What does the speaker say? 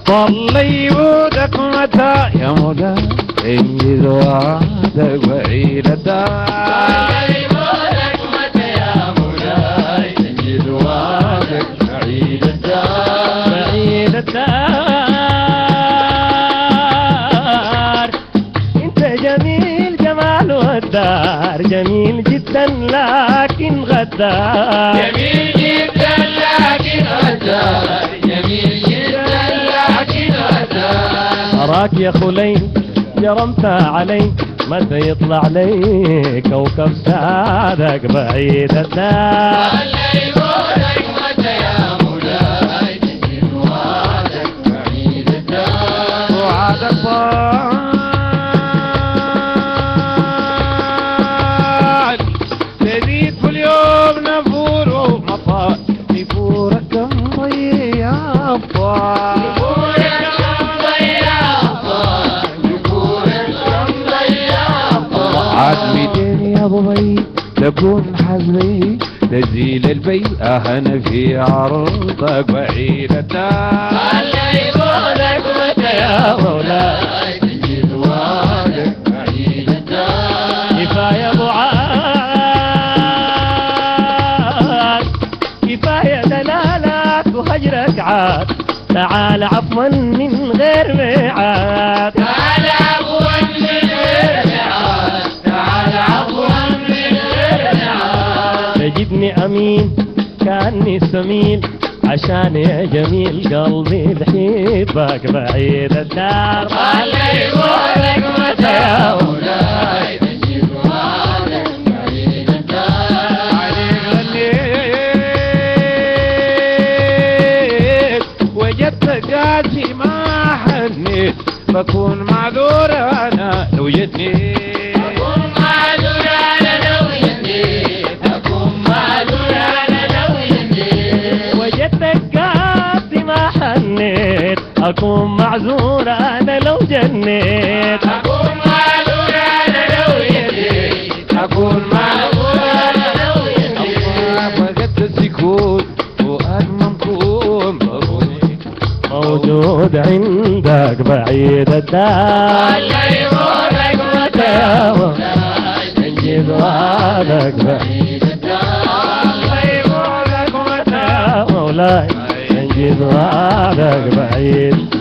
طلي ودك متى يا مولاي انجز وعدك بعيد الدار. طلي ودك متى يا مولاي انجز وعدك بعيد الدار. بعيد الدار. انت جميل جمال والدار جميل جدا لكن غدار. جميل جدا لكن غدار. جميل جدا لكن غدار. أراك يا خلين جرمت علي متى يطلع لي كوكب سعادك بعيد الدار. طلي ودك متى يا مولاي تجيب وعدك بعيد الدار. وعدك طال تزيد كل يوم نفور ومطال نفورك مضي يا أبطال. عزمتين يا ابو بي تكون حزمي تزيل البي اهنا في عرضك بعيد الدار. طلي ودك متى يا مولاي تجيب وعدك بعيد الدار. كفايه ابو عاد كفايه دلالات وهجرك عاد. تعال عفوا من غير ميعاد. تعال عفوا من غير ميعاد. تعال عفوا من غير ميعاد. تجدني امين كاني سمين عشان يا جميل قلبي بحبك بعيد الدار. طلي ودك متى يا مولاي تجيب وعدك بعيد الدار. عليك غنيت وجدتك قاسي ما حنيت بكون معذور انا لو جتني. بكون معذور انا لو جتني. بكون معذور انا لو جتني. وجدتك قاسي ما حنيت اكون معذور انا لو جنيت. اكون معذور انا لو جتني. اكون معذور انا لو جتني. فقدت السكوت وأنا ممكون موجود عندك بعيد الدار. طلي ودك متى يا مولاي تنجز وعدك بعيد الدار. طلي ودك متى يا مولاي تنجز وعدك بعيد